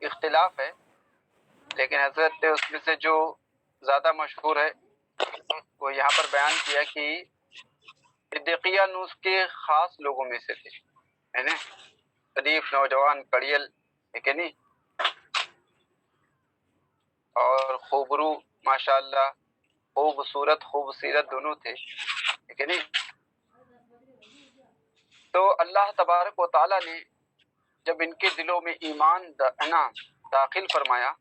اختلاف ہے، لیکن حضرت اس میں سے جو زیادہ مشہور ہے وہ یہاں پر بیان کیا کہ دقیانوس کے خاص لوگوں میں سے تھے، ہے نا، شریف نوجوان کڑیل، ہے کہ نہیں، اور خوبرو، ماشاء اللہ، خوبصورت خوبصیرت دونوں تھے، ہے کہ نہیں۔ تو اللہ تبارک و تعالیٰ نے جب ان کے دلوں میں ایمان داخل فرمایا،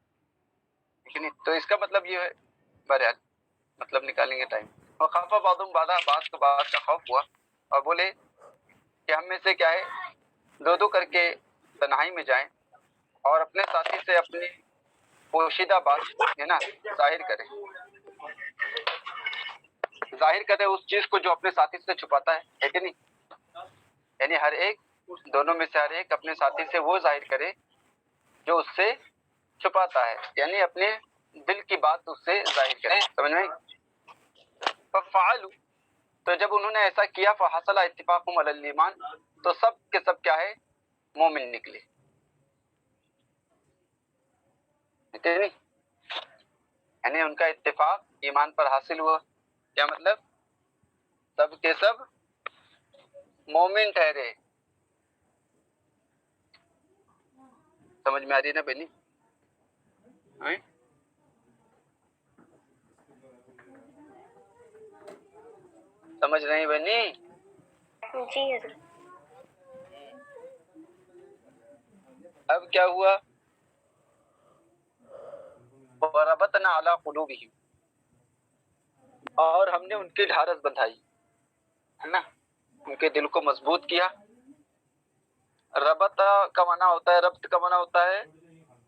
ٹھیک ہے، تو اس کا مطلب یہ ہے، بہرحال مطلب نکالیں گے ٹائم، اور خافہ بعضهم بعضا، بعض کو بعض کا خوف ہوا، اور بولے کہ ہم میں سے کیا ہے، دو دو کر کے تنہائی میں جائیں اور اپنے ساتھی سے اپنی پوشیدہ بات ہے نا ظاہر کریں، ظاہر کرے اس چیز کو جو اپنے ساتھی سے چھپاتا ہے کہ نہیں، یعنی ہر ایک، دونوں میں سے ہر ایک اپنے ساتھی سے وہ ظاہر کرے جو اس سے چھپاتا ہے، یعنی اپنے دل کی بات اس سے ظاہر کرے، سمجھ میں؟ ففعلوا، تو جب انہوں نے ایسا کیا، فحصل اتفاقهم علی الایمان، تو سب کے سب کیا ہے، مومن نکلے، ٹھیک ہے نہیں، یعنی ان کا اتفاق ایمان پر حاصل ہوا، کیا مطلب، سب کے سب مومن ٹھہرے، سمجھ میں آ رہی ہے نا بہنی؟ ہیں؟ سمجھ رہی بہنی؟ جی حضرت۔ اب کیا ہوا، وربطنا علی قلوبہم، اور ہم نے ان کی ڈھارس بندھائی، ہے نا، ان کے دل کو مضبوط کیا۔ ربط کا معنی ہوتا ہے، ربط کا معنی ہوتا ہے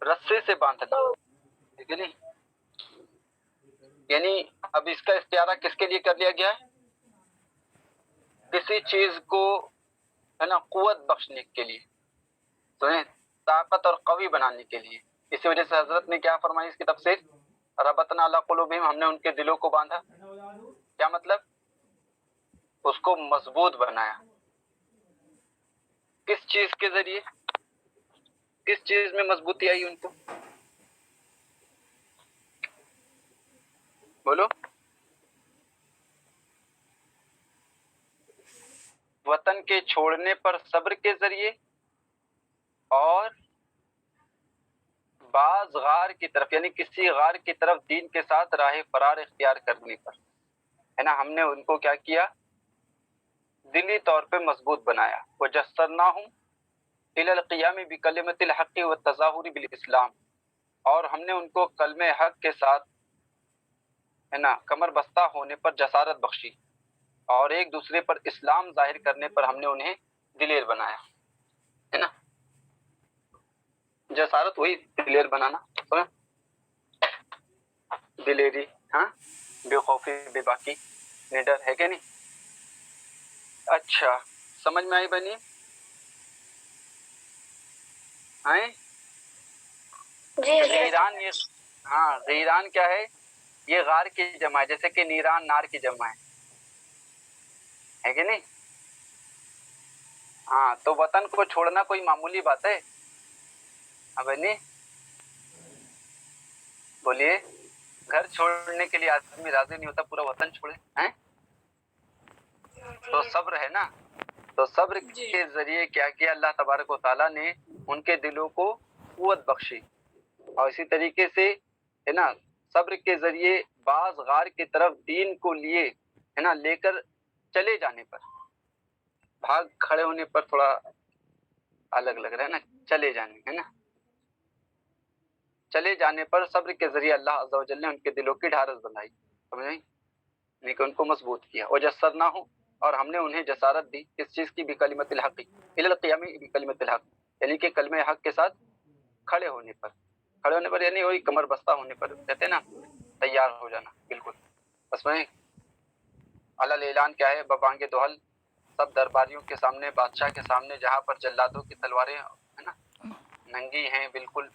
رسے سے باندھنا، ٹھیک ہے نہیں، یعنی اب اس کا استعارہ کس کے لیے کر لیا گیا ہے، کسی چیز کو ہے نا قوت بخشنے کے لیے، سنیں، طاقت اور قوی بنانے کے لیے، اسی وجہ سے حضرت نے کیا فرمائی اس کی تفسیر، ربطنا علی قلوبہم، ہم نے ان کے دلوں کو باندھا، کیا مطلب، اس کو مضبوط بنایا، کس چیز کے ذریعے، کس چیز میں مضبوطی آئی ان کو، بولو، وطن کے چھوڑنے پر صبر کے ذریعے، اور بعض غار کی طرف، یعنی کسی غار کی طرف دین کے ساتھ راہ فرار اختیار کرنے پر، ہے نا، ہم نے ان کو کیا کیا، دلی طور پہ مضبوط بنایا، وجسرناہم الی القیام بکلمۃ الحق والتظاہر بالاسلام، اور ہم نے ان کو کلمہ حق کے ساتھ، ہے نا، کمر بستہ ہونے پر جسارت بخشی، اور ایک دوسرے پر اسلام ظاہر کرنے پر ہم نے انہیں دلیر بنایا، ہے نا، جسارت وہی دلیر بنانا، سمجھ؟ دلیری، ہاں، بے خوفی بے باکی، نڈر، ہے کہ نہیں؟ اچھا، سمجھ میں آئی بنی؟ آئیں؟ جی حضرت۔ غیران، یہ ہاں، غیران کیا ہے، یہ غار کی جمع ہے، جیسے کہ نیران نار کی جمع ہے کہ نہیں؟ ہاں، تو وطن کو چھوڑنا کوئی معمولی بات ہے؟ ہاں بنی، بولیے، گھر چھوڑنے کے لیے آدمی راضی نہیں ہوتا، پورا وطن چھوڑے ہیں، تو صبر ہے نا، تو صبر کے ذریعے کیا کیا اللہ تبارک و تعالیٰ نے ان کے دلوں کو قوت بخشی، اور اسی طریقے سے ہے نا صبر کے ذریعے بعض غار کی طرف دین کو لیے، ہے نا، لے کر چلے جانے پر، بھاگ کھڑے ہونے پر تھوڑا الگ لگ رہا ہے نا، چلے جانے، ہے نا، چلے جانے پر صبر کے ذریعے اللہ عز و جل نے ان کے دلوں کی ڈھارس بندھائی، سمجھ نہیں، یعنی کہ ان کو مضبوط کیا، وجسرناہم، اور ہم نے انہیں جسارت دی، کس چیز کی، بکلمۃ الحق، الی القیام بکلمۃ الحق، یعنی کہ کلمہ حق کے ساتھ کھڑے ہونے پر، کھڑے ہونے پر یعنی وہی کمر بستہ ہونے پر کہتے ہیں نا، تیار ہو جانا، بالکل، بس میں علل اعلان کیا ہے، ببانگ دہل، سب درباریوں کے سامنے، بادشاہ کے سامنے، جہاں پر جلادوں کی تلواریں، ہے نا، ننگی ہیں بالکل،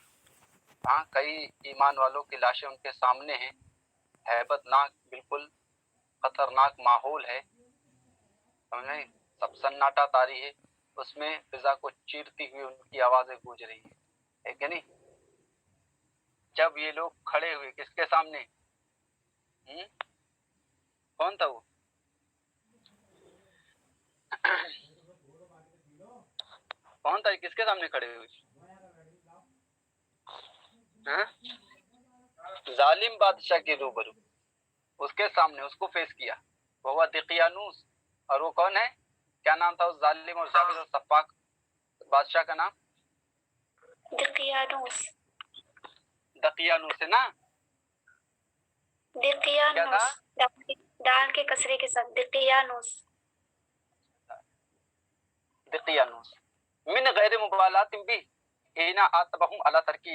ہاں، کئی ایمان والوں کی لاشیں ان کے سامنے ہیں، ہیبت ناک، بالکل خطرناک ماحول ہے، سمجھ، سب سناٹا طاری ہے، اس میں فضا کو چیرتی ہوئی ان کی آوازیں گونج رہی ہے کہ نہیں، جب یہ لوگ کھڑے ہوئے کس کے سامنے؟ کون تھا وہ؟ کون تھا؟ کس کے سامنے کھڑے ہوئے؟ ظالم بادشاہ کے روبرو، اس کے سامنے اس کو فیس کیا. وہ دقیانوس. اور وہ کون ہے؟ کیا نام تھا اس ظالم اور جابر اور سفاک بادشاہ کا نام؟ دقیانوس. دقیانوس ہے نا؟ دقیانوس دال کے کسرے کے ساتھ دقیانوس. دقیانوس من غیر مبالات بھی حین آتبہم علی ترک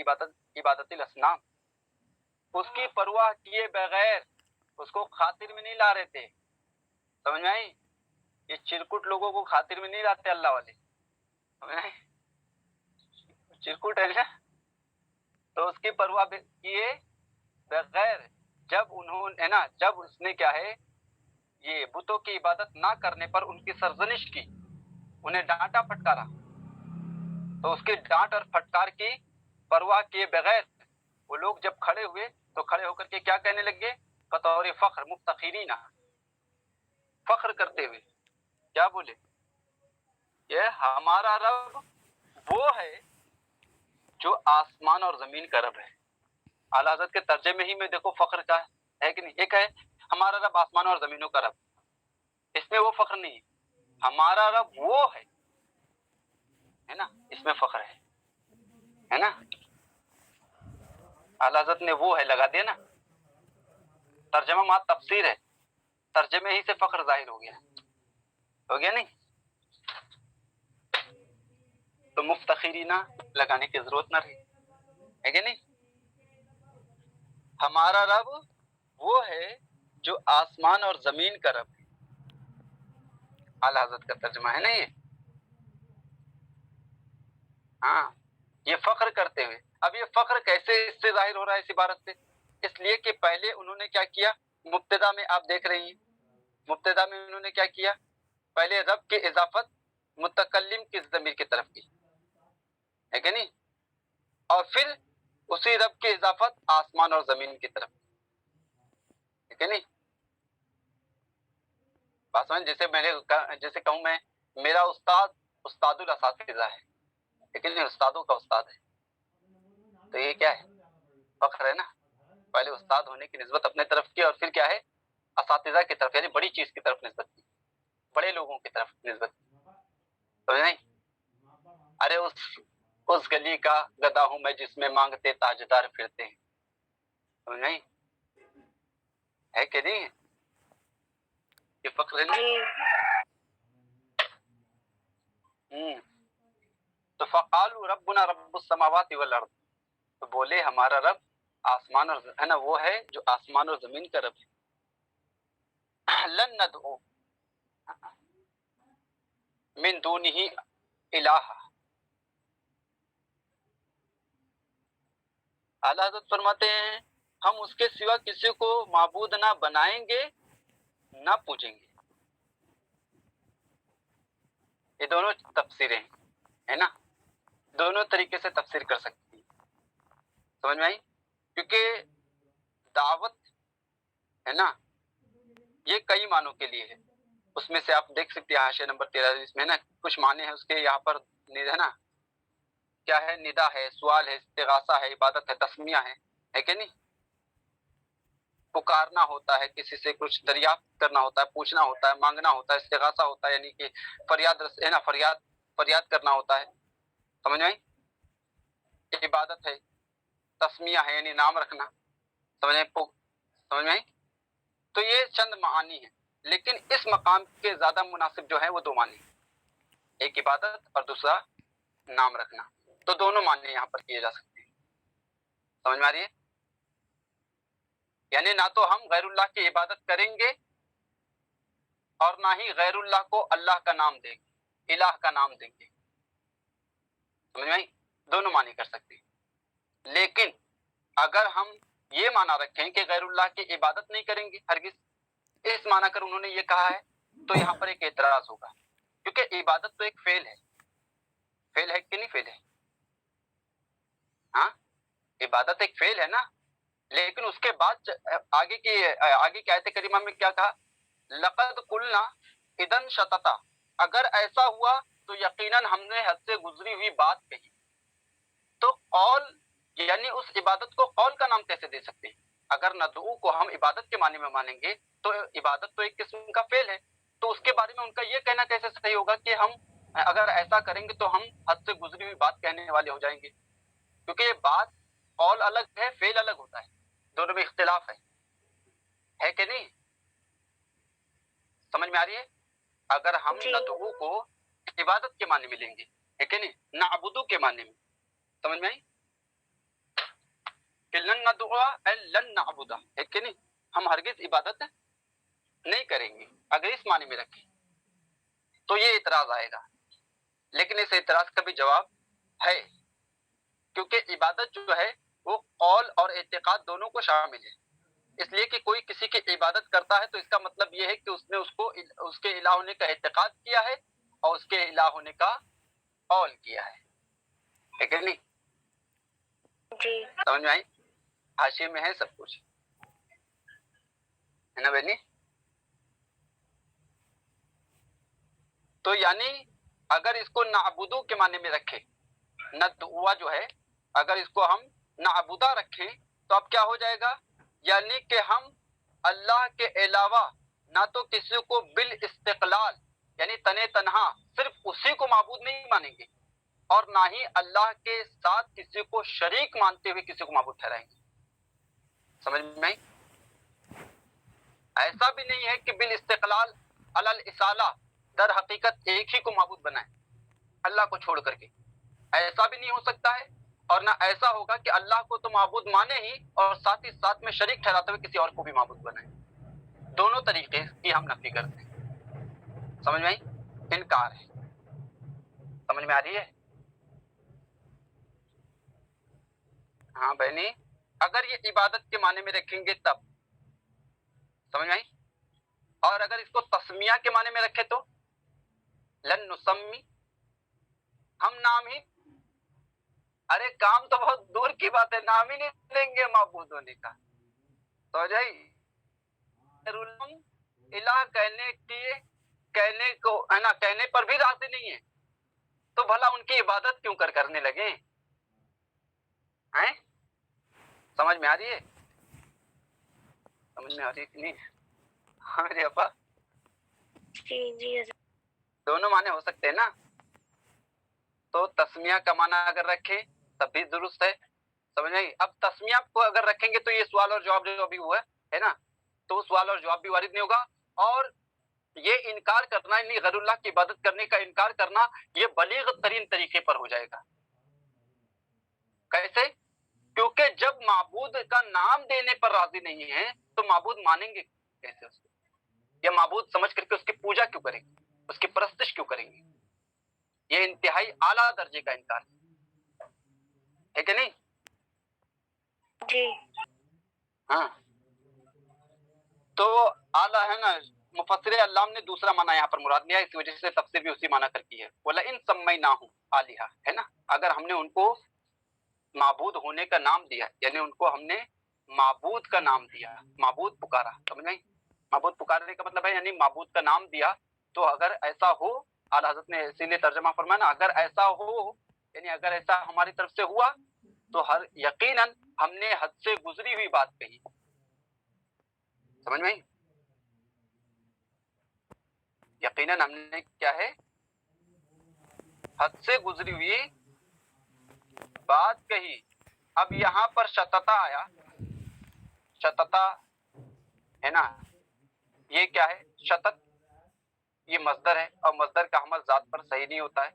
عبادت الاصنام. اس کی پرواہ کیے بغیر اس کو خاطر میں نہیں لا رہے تھے. سمجھ میں آئی؟ یہ چرکٹ لوگوں کو خاطر میں نہیں لاتے اللہ والے. سمجھ میں آئی؟ چرکٹ ہے نا، تو اس کی پرواہ کیے بغیر جب انہوں نے نا، جب اس نے کیا ہے یہ بتوں کی عبادت نہ کرنے پر ان کی سرزنش کی، انہیں ڈانٹا پھٹکارا، تو اس کی ڈانٹ اور پھٹکار کی پرواہ کیے بغیر وہ لوگ جب کھڑے ہوئے تو کھڑے ہو کر کے کیا کہنے لگے؟ بطور فخر مفتخرین، فخر کرتے ہوئے کیا بولے؟ یہ ہمارا رب وہ ہے جو آسمان اور زمین کا رب ہے. اعلیٰ حضرت کے ترجمے ہی میں دیکھو فخر کا ہے کہ نہیں. ایک ہے ہمارا رب آسمان اور زمینوں کا رب، اس میں وہ فخر نہیں ہے. ہمارا رب وہ ہے نا، اس میں فخر ہے نا. اعلیٰ حضرت نے وہ ہے لگا دیا نا. ترجمہ مات تفسیر ہے، ترجمے ہی سے فخر ظاہر ہو گیا نہیں. تو مفتخرینہ لگانے کی ضرورت نہ رہی ہے کہ نہیں. ہمارا رب وہ ہے جو آسمان اور زمین کا رب ہے. اعلیٰ حضرت کا ترجمہ ہے نا یہ. ہاں، یہ فخر کرتے ہوئے. اب یہ فخر کیسے اس سے ظاہر ہو رہا ہے اس عبارت سے؟ اس لیے کہ پہلے انہوں نے کیا کیا؟ مبتدا میں آپ دیکھ رہی ہیں، مبتدا میں انہوں نے کیا کیا؟ پہلے رب کی اضافت متکلم کی ضمیر کی طرف کی ہے کہ نہیں، اور پھر اسی رب کی اضافت آسمان اور زمین کی طرف ہے کہ نہیں. بات سمجھ؟ جیسے کہوں میں میرا استاد استاد الاساتذہ ہے لیکن یہ استادوں کا استاد ہے، تو یہ کیا ہے؟ فخر ہے نا. پہلے استاد ہونے کی نسبت اپنے طرف کی اور پھر کیا ہے؟ اساتذہ کی طرف، یعنی بڑی چیز کی طرف نسبت کی، بڑے لوگوں کی طرف نسبت کی. سمجھ نہیں؟ ارے اس گلی کا گدا ہوں میں جس میں مانگتے تاجدار پھرتے ہیں. سمجھ نہیں؟ ہے کہ نہیں؟ یہ فخر ہے نا. تو فقالوا ربنا رب السماوات والارض، تو بولے ہمارا رب آسمان اور ہے نا، وہ ہے جو آسمان اور زمین کا رب ہے. لن ندعو من دونہ الہ. اعلیٰ حضرت فرماتے ہیں ہم اس کے سوا کسی کو معبود نہ بنائیں گے نہ پوجیں گے. یہ دونوں تفسیریں ہے نا، دونوں طریقے سے تفسیر کر سکتی ہیں. سمجھ میں آئی؟ کیونکہ دعوت ہے نا یہ کئی معنوں کے لیے ہے. اس میں سے آپ دیکھ سکتے ہیں حاشیہ نمبر 13 میں نا کچھ معنی ہے اس کے. یہاں پر ہے نا کیا ہے؟ ندا ہے، سوال ہے، استغاثہ ہے، عبادت ہے، تسمیہ ہے کہ نہیں. پکارنا ہوتا ہے، کسی سے کچھ دریافت کرنا ہوتا ہے، پوچھنا ہوتا ہے، مانگنا ہوتا ہے. استغاثہ ہوتا ہے یعنی کہ فریاد ہے نا، فریاد کرنا ہوتا ہے. سمجھ میں آئی؟ عبادت ہے، تسمیہ ہے یعنی نام رکھنا. سمجھ میں آئی؟ تو یہ چند معانی ہیں، لیکن اس مقام کے زیادہ مناسب جو ہے وہ دو معنی ہیں، ایک عبادت اور دوسرا نام رکھنا. تو دونوں معنی یہاں پر کیے جا سکتے ہیں. سمجھ میں آ رہی ہے؟ یعنی نہ تو ہم غیر اللہ کی عبادت کریں گے اور نہ ہی غیر اللہ کو اللہ کا نام دیں گے، الہ کا نام دیں گے. سمجھ میں آئی؟ دونوں معنی کر سکتے ہیں. لیکن اگر ہم یہ معنی رکھیں کہ غیر اللہ کی عبادت نہیں کریں گے ہرگز، اس معنی کر انہوں نے یہ کہا ہے، تو یہاں پر ایک اعتراض ہوگا. کیونکہ عبادت تو ایک فعل ہے. فعل ہے کہ نہیں فعل ہے؟ ہاں، عبادت ایک فعل ہے نا، لیکن اس کے بعد آگے کی آیت کریمہ میں کیا کہا؟ لقد قلنا اذن شططا، اگر ایسا ہوا تو یقیناً ہم نے حد سے گزری ہوئی بات کہی. تو قول یعنی اس عبادت کو قول کا نام کیسے دے سکتے ہیں؟ اگر ندعو کو ہم عبادت کے معنی میں مانیں گے تو عبادت تو ایک قسم کا فعل ہے، تو اس کے بارے میں ان کا یہ کہنا کیسے صحیح ہوگا کہ ہم اگر ایسا کریں گے تو ہم حد سے گزری ہوئی بات کہنے والے ہو جائیں گے؟ کیونکہ یہ بات قول الگ ہے، فعل الگ ہوتا ہے، دونوں میں اختلاف ہے کہ نہیں؟ سمجھ میں آ رہی ہے؟ اگر ہم جی ندعو کو عبادت کے معنی میں لیں گے، ہے کہ نہیں، نعبدو کے معنی میں، سمجھ میں آئی کہ لن ندعو اے لن نعبدا، ہے کہ نہیں، ہم ہرگز عبادت نہیں کریں گے اگر اس معنی میں رکھیں تو یہ اعتراض آئے گا. لیکن اس اعتراض کا بھی جواب ہے، کیونکہ عبادت جو ہے وہ قول اور اعتقاد دونوں کو شامل ہے. اس لیے کہ کوئی کسی کی عبادت کرتا ہے تو اس کا مطلب یہ ہے کہ اس نے اس کے الہ ہونے کا اعتقاد کیا ہے اور اس کے الہ ہونے کا قول کیا ہے کہ نہیں؟ جی سمجھ میں آئی؟ حاشیے میں ہے سب کچھ، ہے نا بہنی؟ تو یعنی اگر اس کو نعبدو کے معنی میں رکھے، ندعوا جو ہے اگر اس کو ہم نعبدہ رکھیں تو اب کیا ہو جائے گا؟ یعنی کہ ہم اللہ کے علاوہ نہ تو کسی کو بالاستقلال یعنی تنے تنہا صرف اسی کو معبود نہیں مانیں گے، اور نہ ہی اللہ کے ساتھ کسی کو شریک مانتے ہوئے کسی کو معبود ٹھہرائیں گے. سمجھ میں آئی؟ ایسا بھی نہیں ہے کہ بالاستقلال علی الاصالہ در حقیقت ایک ہی کو معبود بنائیں اللہ کو چھوڑ کر کے، ایسا بھی نہیں ہو سکتا ہے. اور نہ ایسا ہوگا کہ اللہ کو تو معبود مانے ہی اور ساتھ ہی ساتھ میں شریک ٹھہراتے ہوئے کسی اور کو بھی معبود بنائیں. دونوں طریقے کی ہم نفی کرتے ہیں. سمجھ میں آئی؟ انکار ہے. سمجھ میں آ رہی ہے؟ ہاں بہنی، اگر یہ عبادت کے معنی میں رکھیں گے تب، سمجھ میں آئی؟ اور اگر اس کو تسمیہ کے معنی میں رکھے تو لن نسمی، ہم نام ہی، ارے کام تو بہت دور کی بات ہے، نام ہی نہیں لیں گے معبود ہونے کا. تو جائی الہ کہنے کو ہے نا، کہنے پر بھی راضی نہیں ہے تو بھلا ان کی عبادت کیوں کرنے لگے ہیں؟ سمجھ میں آ رہی ہے؟ سمجھ میں آ رہی ہے کہ نہیں؟ ہاں میرے ابا، جی جی حضرت. دونوں معنی ہو سکتے ہیں نا. تو تسمیہ کا معنی اگر رکھیں تب بھی درست ہے. سمجھ نہیں؟ اب تسمیہ کو اگر رکھیں گے تو یہ سوال اور جواب جو ابھی ہوا ہے نا، تو وہ سوال اور جواب بھی وارد نہیں ہوگا. اور یہ انکار کرنا یعنی غیر اللہ کی عبادت کرنے کا انکار کرنا یہ بلیغ ترین طریقے پر ہو جائے گا. کیسے؟ کیونکہ جب معبود کا نام دینے پر راضی نہیں ہے تو معبود مانیں گے کیسے اس کو؟ یا معبود سمجھ کر کے اس کی پوجا کیوں کریں گے، اس کی پرستش کیوں کریں گے؟ یہ انتہائی اعلیٰ درجے کا انکار ہے کہ نہیں؟ جی ہاں تو اعلیٰ ہے نا. مفسر علام نے دوسرا معنی یہاں پر مراد لیا، اس وجہ سے تفسیر بھی اسی معنی کر کی ہے. وَلَئِن سَمَّيْنَاهُمْ آلِهَةً، ہے نا، اگر ہم نے ان کو معبود ہونے کا نام دیا، یعنی ان کو ہم نے معبود کا نام دیا، معبود پکارا. سمجھ میں؟ معبود پکارنے کا مطلب ہے یعنی معبود کا نام دیا. تو اگر ایسا ہو، اعلیٰ حضرت نے اسی لیے ترجمہ فرمایا نا، اگر ایسا ہو یعنی اگر ایسا ہماری طرف سے ہوا تو یقیناً ہم نے حد سے گزری ہوئی بات کہی. سمجھ میں؟ یقیناً ہم نے کیا ہے، حد سے گزری ہوئی بات کہی. اب یہاں پر شتتا آیا، شتتا ہے نا، یہ کیا ہے؟ شتت یہ مصدر ہے اور مصدر کا حمل ذات پر صحیح نہیں ہوتا ہے.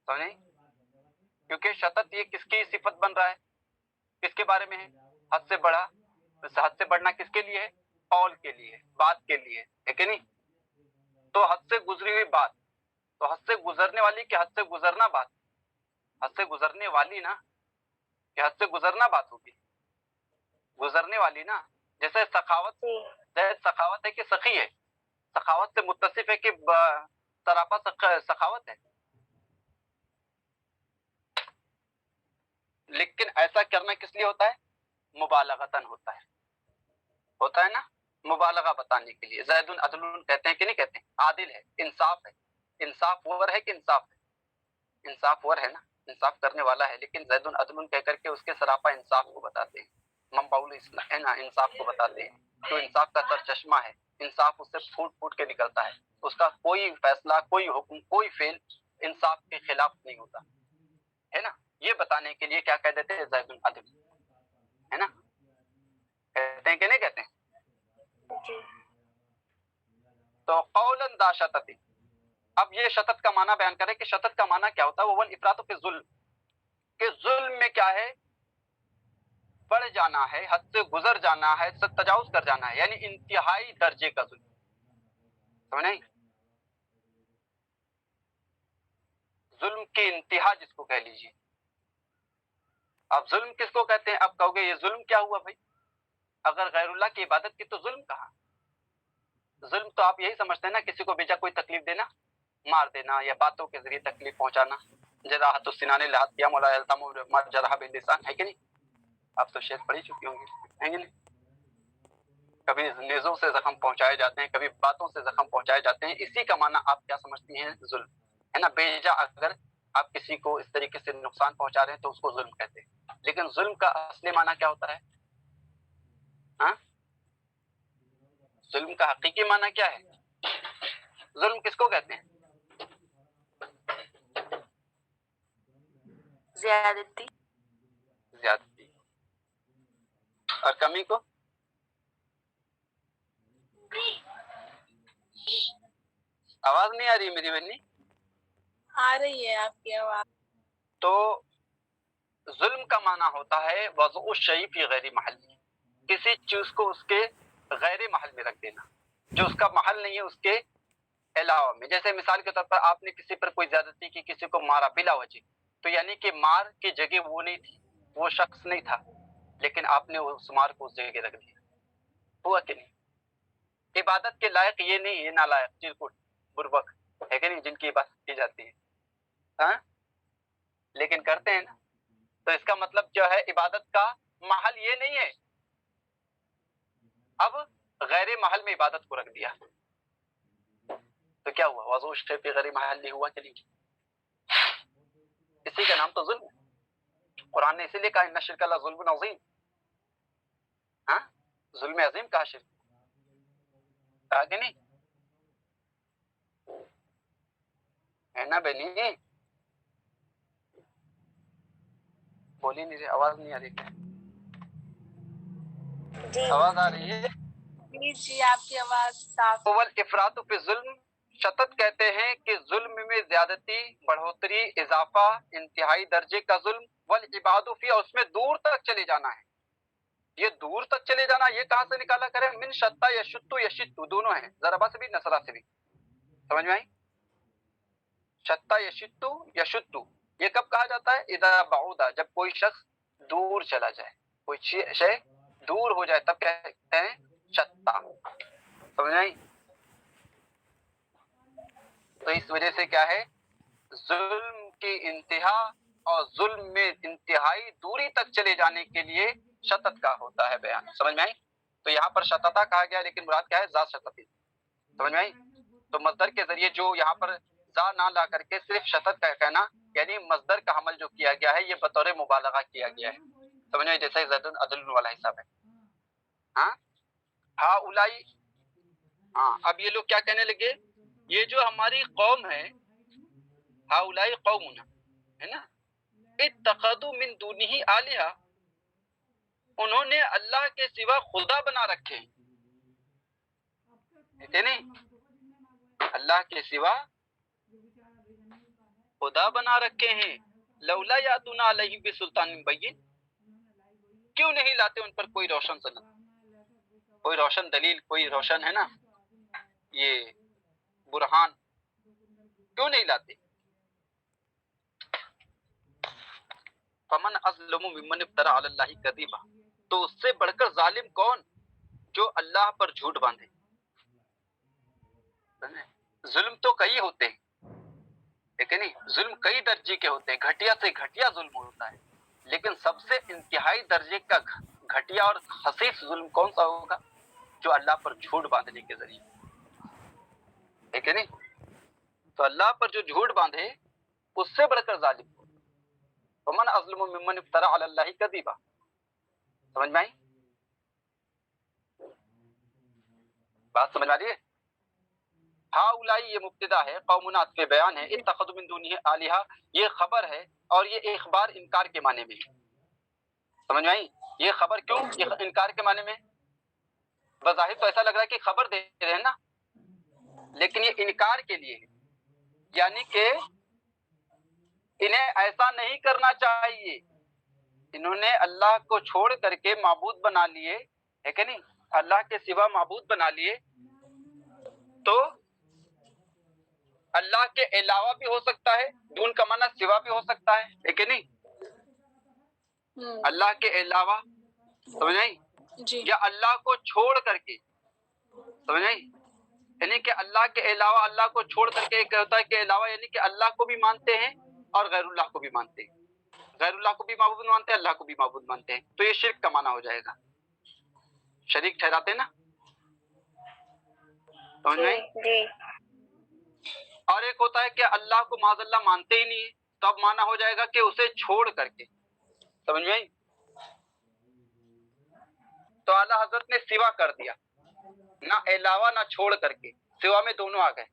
سمجھیں؟ کیونکہ شتت یہ کس کی صفت بن رہا ہے، کس کے بارے میں ہے؟ حد سے بڑھا. حد سے بڑھنا کس کے لیے ہے؟ قول کے لیے، بات کے لیے، ہے کہ نہیں؟ تو حد سے گزری ہوئی بات، تو حد سے گزرنے والی کہ حد سے گزرنا بات؟ حد سے گزرنے والی نا، کہ حد سے گزرنا بات ہوگی، گزرنے والی نا. جیسے سخاوت، سخاوت ہے کہ سخی ہے؟ سخاوت سے متصف ہے کہ سراپا سخاوت ہے؟ لیکن ایسا ایسا کرنا کس لیے ہوتا ہے؟ مبالغتاً ہوتا ہے نا، مبالغہ بتانے کے لیے. زید عدل کہتے ہیں کہ نہیں کہتے ہیں؟ عادل ہے، انصاف ہے. انصاف ور ہے کہ انصاف ہے؟ انصاف ور ہے نا، انصاف کرنے والا ہے. لیکن زید عدل کہہ کر کے اس کے سراپا انصاف کو بتاتے ہیں، منبع الاسلام ہے نا، انصاف کو بتاتے ہیں. تو انصاف کا سر چشمہ ہے، انصاف اس سے پھوٹ پھوٹ کے نکلتا ہے. اس کا کوئی فیصلہ، کوئی حکم، کوئی فعل انصاف کے خلاف نہیں ہوتا ہے نا. یہ بتانے کے لیے کیا کہہ دیتے ہیں؟ زید العدل ہے نا، کہتے ہیں کہ نہیں کہتے ہیں؟ جی تو قولاً ذا شطط. اب یہ شطط کا معنی بیان کرے کہ شطط کا معنی کیا ہوتا ہے. وہ الافراط فی الظلم، کہ ظلم میں کیا ہے؟ بڑھ جانا ہے، حد سے گزر جانا ہے، تجاوز کر جانا ہے، یعنی انتہائی درجے کا ظلم. سمجھ نہیں؟ ظلم کی انتہا جس کو کہہ لیجیے. اب ظلم کس کو کہتے ہیں؟ اب کہو گے یہ ظلم کیا ہوا بھائی؟ اگر غیر اللہ کی عبادت کی تو ظلم کہاں؟ ظلم تو آپ یہی سمجھتے ہیں نا، کسی کو بیچا کوئی تکلیف دینا، مار دینا، یا باتوں کے ذریعے تکلیف پہنچانا. جراحت السنان لحد کیا مولا التم ما جرح باللسان، ہے کہ نہیں؟ آپ تو شعر پڑھی چکی ہوں گی، ہے کہ نہیں؟ کبھی نیزوں سے زخم پہنچائے جاتے ہیں، کبھی باتوں سے زخم پہنچائے جاتے ہیں. اسی کا معنی آپ کیا سمجھتی ہیں؟ ظلم ہے نا. بیجا اگر آپ کسی کو اس طریقے سے نقصان پہنچا رہے ہیں تو اس کو ظلم کہتے ہیں. لیکن ظلم کا اصلی معنی کیا ہوتا ہے؟ ہاں، ظلم کا حقیقی معنی کیا ہے؟ ظلم کس کو کہتے ہیں؟ زیادتی. زیادتی. اور کمی کو؟ آواز نہیں آ رہی میری بہنی؟ آ رہی ہے آپ کی آواز. تو ظلم کا معنی ہوتا ہے وضع الشیء فی غیر محل، کسی چیز کو اس کے غیر محل میں رکھ دینا، جو اس کا محل نہیں ہے اس کے علاوہ میں. جیسے مثال کے طور پر آپ نے کسی پر کوئی زیادتی کی، کسی کو مارا بلا وجہ، تو یعنی کہ مار کی جگہ وہ نہیں تھی، وہ شخص نہیں تھا، لیکن آپ نے اس مار کو اس جگہ رکھ دیا. ہوا کہ نہیں؟ عبادت کے لائق یہ نہیں، یہ نالائق چرکٹ بربک ہے کہ نہیں، جن کی عبادت کی جاتی ہے، ہاں لیکن کرتے ہیں نا. تو اس کا مطلب جو ہے عبادت کا محل یہ نہیں ہے. اب غیر محل میں عبادت کو رکھ دیا تو کیا ہوا؟ وضع الشیء فی غیر محل نہیں ہوا کہ نہیں؟ اسی کا نام تو ظلم ہے. قرآن نے اسی لیے کہا ان الشرک لظلم عظیم. ہاں، ظلم عظیم کہا شرک، کہا کہ نہیں؟ ہے نا بہنی؟ بولی نہیں رہی، آواز نہیں آ رہی. جی آواز آ رہی ہے؟ جی جی آپ کی آواز صاف. والافراط فی الظلم، شطط کہتے ہیں کہ ظلم میں زیادتی، بڑھوتری، اضافہ، انتہائی درجے کا ظلم. والعباد فی، اور اس میں دور تک چلے جانا ہے. یہ دور تک چلے جانا یہ کہاں سے نکالا کرے؟ من شتا یشتو یشتو، دونوں ہیں، ضربہ سے بھی نصرہ سے بھی. سمجھ میں آئی؟ شتا یشتو یشتو یہ کب کہا جاتا ہے؟ اذا بعودا، جب کوئی شخص دور چلا جائے، کوئی شے دور ہو جائے تب کہتے ہیں شتا. سمجھ میں آئی؟ تو اس وجہ سے کیا ہے؟ ظلم کی انتہا اور ظلم میں انتہائی دوری تک چلے جانے کے لیے شطط کا ہوتا ہے بیان. سمجھ میں آئی؟ تو یہاں پر شططہ کہا گیا، لیکن مراد کیا ہے؟ ذات شططی. سمجھ میں آئی؟ تو مصدر کے ذریعے جو یہاں پر ذا نہ لا کر کے صرف شطط کا کہنا، یعنی مصدر کا حمل جو کیا گیا ہے یہ بطور مبالغہ کیا گیا ہے. سمجھ میں آئی؟ جیسے زید عدل والا حساب ہے. ہاں، ہا اولائی. ہاں، اب یہ لوگ کیا کہنے لگے؟ یہ جو ہماری قوم ہے، ہاؤلائی قومنا، ہے نا، اتخذوا من دونہ آلہہ، انہوں نے اللہ کے سوا خدا بنا رکھے. ہے نہیں؟ اللہ کے سوا خدا بنا رکھے ہیں. لولا یاتون علیہ بسلطان بین، کیوں نہیں لاتے ان پر کوئی روشن سند، کوئی روشن دلیل، کوئی روشن ہے نا یہ برہان، کیوں نہیں لاتے؟ فمن اظلم ممن افترى علی اللہ کذبا، تو اس سے بڑھ کر ظالم کون؟ جو اللہ پر جھوٹ باندھے. ظلم تو کئی ہوتے ہیں، لیکن نہیں، ظلم کئی درجے کے ہوتے ہیں، گھٹیا سے گھٹیا ظلم ہوتا ہے، لیکن سب سے انتہائی درجے کا گھٹیا اور خسیس ظلم کون سا ہوگا؟ جو اللہ پر جھوٹ باندھنے کے ذریعے، ہے کہ نہیں؟ تو اللہ پر جو جھوٹ باندھے اس سے بڑھ کر ظالم ہو۔ ومن اظلم ممن افترى علی اللہ کذبا، سمجھ میں آئی بات؟ سمجھ میں آ رہی ہے؟ ہاؤلائی یہ مبتدا ہے، قوم عطف بیان ہے، اتخذوا من دونہ آلہہ یہ خبر ہے، اور یہ اخبار انکار کے معنی میں ہے۔ سمجھ میں آئی؟ یہ خبر کیوں یہ انکار کے معنی میں؟ بظاہر تو ایسا لگ رہا ہے کہ خبر دے رہے ہیں نا، لیکن یہ انکار کے لیے ہے، یعنی کہ انہیں ایسا نہیں کرنا چاہیے۔ انہوں نے اللہ کو چھوڑ کر کے معبود بنا لیے، ہے کہ نہیں؟ اللہ کے سوا معبود بنا لیے، تو اللہ کے علاوہ بھی ہو سکتا ہے، دون کا معنی سوا بھی ہو سکتا ہے کہ نہیں؟ اللہ کے علاوہ، سمجھ نہیں؟ جی یا اللہ کو چھوڑ کر کے، سمجھ نہیں؟ یعنی کہ اللہ کے علاوہ، اللہ کو چھوڑ کر کے ایک ہوتا ہے کہ علاوہ، یعنی کہ اللہ کو بھی مانتے ہیں اور غیر اللہ کو بھی مانتے ہیں، غیر اللہ کو بھی معبود مانتے ہیں، اللہ کو بھی معبود مانتے ہیں، تو یہ شرک کا معنی ہو جائے گا، شریک ٹھہراتے ہیں نا، سمجھ میں؟ جی اور ایک ہوتا ہے کہ اللہ کو معاذ اللہ مانتے ہی نہیں ہے، تو اب معنی ہو جائے گا کہ اسے چھوڑ کر کے، سمجھ میں آئی؟ تو اعلیٰ حضرت نے سوا کر دیا، نہ علاوہ نہ چھوڑ کر کے، سوا میں دونوں آ گئے،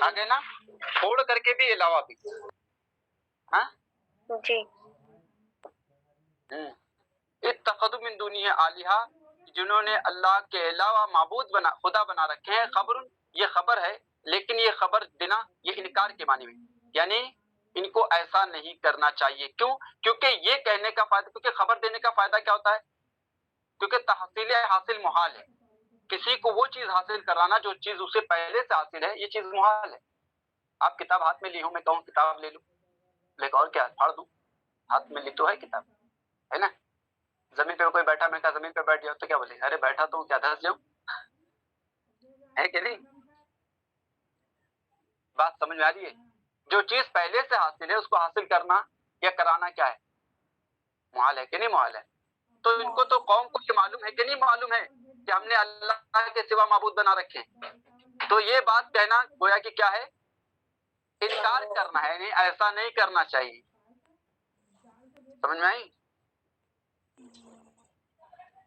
آگے نا، چھوڑ کر کے بھی علاوہ بھی، ہاں جی اتخذوا من دونہ آلہہ جنہوں نے اللہ کے علاوہ معبود بنا، خدا بنا رکھے ہیں، خبر یہ خبر ہے، لیکن یہ خبر دینا یہ انکار کے معنی میں، یعنی ان کو ایسا نہیں کرنا چاہیے۔ کیوں؟ کیونکہ یہ کہنے کا فائدہ، کیونکہ خبر دینے کا فائدہ کیا ہوتا ہے؟ کیونکہ تحصیل حاصل محال ہے، کسی کو وہ چیز حاصل کرانا جو چیز اسے پہلے سے حاصل ہے، یہ چیز محال ہے۔ آپ کتاب ہاتھ میں لی ہوں، میں کہوں کتاب لے لوں، لیکن اور کیا پھاڑ دوں؟ ہاتھ میں لی تو ہے کتاب، ہے نا؟ زمین پہ کوئی بیٹھا، میں کہا زمین پہ بیٹھ جاؤ تو کیا بولے؟ ارے بیٹھا تو کیا دھس جاؤں، ہے کہ نہیں؟ بات سمجھ میں آ رہی ہے؟ جو چیز پہلے سے حاصل ہے اس کو حاصل کرنا یا کرانا کیا ہے؟ محال ہے کہ نہیں محال ہے؟ تو ان کو تو قوم کو یہ معلوم ہے کہ نہیں معلوم ہے کہ ہم نے اللہ کے سوا معبود بنا رکھے ہیں، تو یہ بات کہنا گویا کہ کیا ہے؟ انکار کرنا ہے، نہیں ایسا نہیں کرنا چاہیے، سمجھ میں آئی؟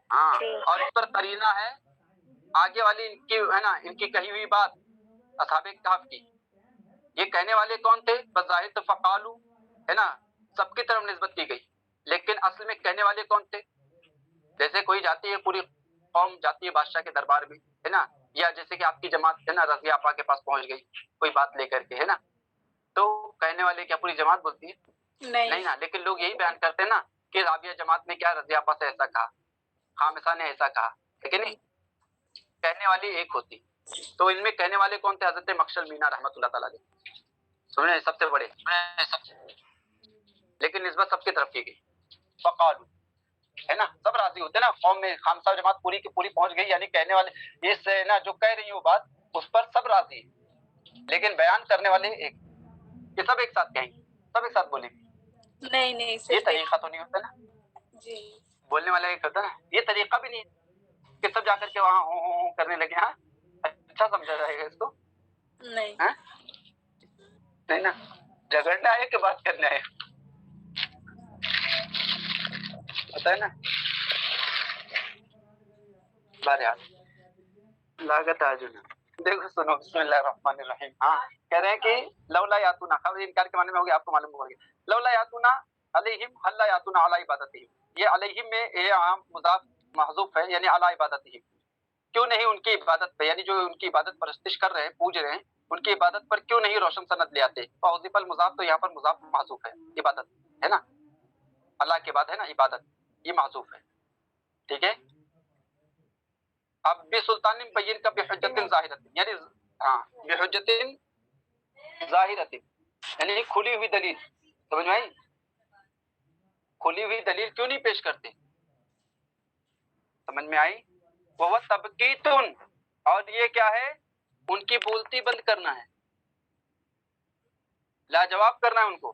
ہاں، اور اس پر قرینہ ہے آگے والی ان کی، ہے نا، ان کی کہی ہوئی بات اصحاب کہف کی۔ یہ کہنے والے کون تھے؟ بظاہر تو فقالو، ہے نا، سب کی طرف نسبت کی گئی، لیکن اصل میں کہنے والے کون تھے؟ جیسے کوئی جاتی ہے، پوری قوم جاتی ہے بادشاہ کے دربار میں، ہے نا، یا جیسے کہ آپ کی جماعت ہے نا رضیہ آپا کے پاس پہنچ گئی کوئی بات لے کر کے، ہے نا، تو کہنے والے کیا پوری جماعت بولتی ہے؟ نہیں نا، لیکن لوگ یہی بیان کرتے ہیں نا کہ رابعہ جماعت نے کیا رضیہ آپا سے ایسا کہا، خامسہ نے ایسا کہا، ہے کہ نہیں؟ کہنے والی ایک ہوتی، تو ان میں کہنے والے کون تھے؟ حضرت مکشل مینا رحمۃ اللہ تعالیٰ علیہ، سنیں سب سے بڑے، لیکن نسبت سب کی طرف کی گئی، فقالو، ہے نا، سب راضی ہوتے ہیں نا، قوم میں خامسہ جماعت پوری کی پوری پہنچ گئی، یعنی کہنے والے اس نا جو کہہ رہی ہے وہ بات اس پر سب راضی ہے، لیکن بیان کرنے والے ایک، یہ سب ایک ساتھ کہیں گے، سب ایک ساتھ بولیں گے، نہیں یہ صرف طریقہ تو نہیں ہوتا نا، جی بولنے والا ایک ہوتا نا، یہ طریقہ بھی نہیں ہے کہ سب جا کر کے وہاں ہوں کرنے لگے، ہاں اچھا سمجھا جائے گا اس کو، نہیں ہاں نہیں نا، جھگڑنا ہے کہ بات کرنا ہے، پتا ہے نا، بہرحال لاگت آجنا، دیکھو سنو، بسم اللہ الرحمن الرحیم، ہاں کہہ رہے ہیں کہ لولا یاتونا، خبر انکار کے معنی میں ہوگی، آپ کو معلوم ہوگا، لولا یاتونا علیہم حلا یاتونا علی عبادتہم، یہ علیہم میں یہ عام مضاف محذوف ہے، یعنی علی عبادتہم، کیوں نہیں ان کی عبادت پہ، یعنی جو ان کی عبادت پرستش کر رہے ہیں، پوج رہے ہیں، ان کی عبادت پر کیوں نہیں روشن سند لے آتے؟ فوظف المضاف، تو یہاں پر مضاف محذوف ہے، عبادت ہے نا، اللہ کے بعد ہے نا عبادت، یہ محذوف ہے، ٹھیک ہے؟ اب بسلطان بین کا بحجت ظاہرت، یعنی ہاں بحجت ظاہرت، یعنی کھلی ہوئی دلیل، سمجھ میں آئی؟ کھلی ہوئی دلیل کیوں نہیں پیش کرتے؟ سمجھ میں آئی؟ وہ تبکیتن، اور یہ کیا ہے؟ ان کی بولتی بند کرنا ہے، لاجواب کرنا ہے ان کو،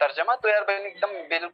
ترجمہ تو یار بہن ایک دم بالکل